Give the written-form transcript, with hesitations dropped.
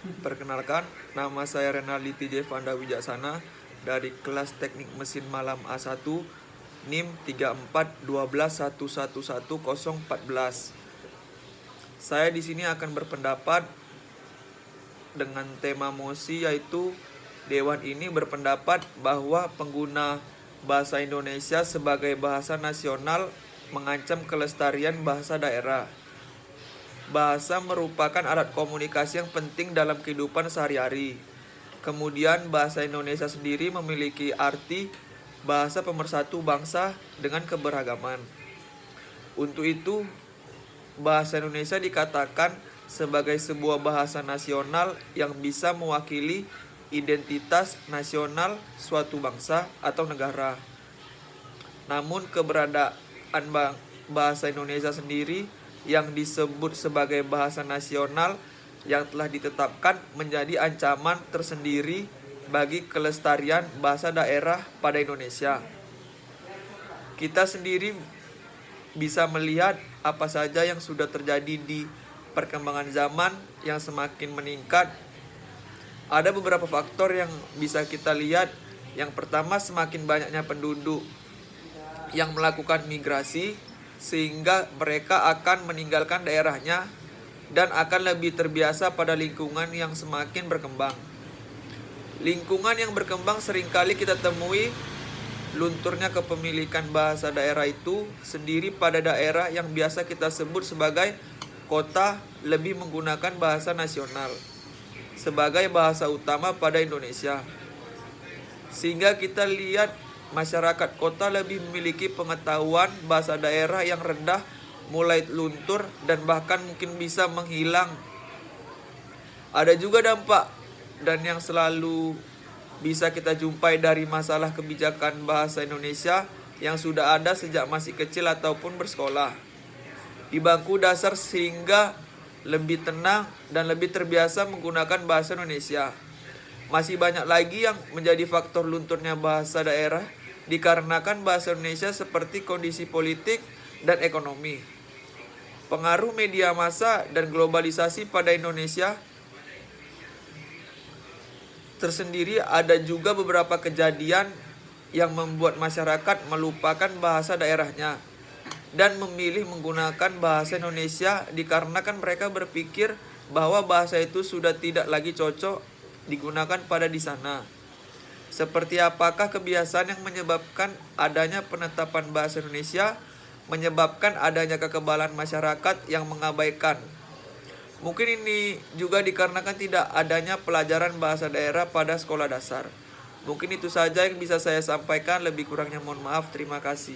Perkenalkan, nama saya Renaldi T.J. Vanda Wijaksana dari kelas Teknik Mesin Malam A1 NIM 3412111014. Saya di sini akan berpendapat dengan tema mosi, yaitu Dewan ini berpendapat bahwa pengguna bahasa Indonesia sebagai bahasa nasional mengancam kelestarian bahasa daerah. Bahasa merupakan alat komunikasi yang penting dalam kehidupan sehari-hari. Kemudian bahasa Indonesia sendiri memiliki arti bahasa pemersatu bangsa dengan keberagaman. Untuk itu, bahasa Indonesia dikatakan sebagai sebuah bahasa nasional yang bisa mewakili identitas nasional suatu bangsa atau negara. Namun keberadaan bahasa Indonesia sendiri yang disebut sebagai bahasa nasional yang telah ditetapkan menjadi ancaman tersendiri bagi kelestarian bahasa daerah pada Indonesia. Kita sendiri bisa melihat apa saja yang sudah terjadi di perkembangan zaman yang semakin meningkat. Ada beberapa faktor yang bisa kita lihat. Yang pertama, semakin banyaknya penduduk yang melakukan migrasi, sehingga mereka akan meninggalkan daerahnya dan akan lebih terbiasa pada lingkungan yang semakin berkembang. Lingkungan yang berkembang seringkali kita temui lunturnya kepemilikan bahasa daerah itu sendiri pada daerah yang biasa kita sebut sebagai kota lebih menggunakan bahasa nasional sebagai bahasa utama pada Indonesia. Sehingga kita lihat masyarakat kota lebih memiliki pengetahuan bahasa daerah yang rendah, mulai luntur dan bahkan mungkin bisa menghilang. Ada juga dampak dan yang selalu bisa kita jumpai dari masalah kebijakan bahasa Indonesia yang sudah ada sejak masih kecil ataupun bersekolah di bangku dasar, sehingga lebih tenang dan lebih terbiasa menggunakan bahasa Indonesia. Masih banyak lagi yang menjadi faktor lunturnya bahasa daerah dikarenakan bahasa Indonesia seperti kondisi politik dan ekonomi. Pengaruh media massa dan globalisasi pada Indonesia tersendiri. Ada juga beberapa kejadian yang membuat masyarakat melupakan bahasa daerahnya dan memilih menggunakan bahasa Indonesia dikarenakan mereka berpikir bahwa bahasa itu sudah tidak lagi cocok digunakan pada di sana. Seperti apakah kebiasaan yang menyebabkan adanya penetapan bahasa Indonesia menyebabkan adanya kekebalan masyarakat yang mengabaikan. Mungkin ini juga dikarenakan tidak adanya pelajaran bahasa daerah pada sekolah dasar. Mungkin itu saja yang bisa saya sampaikan, lebih kurangnya mohon maaf. Terima kasih.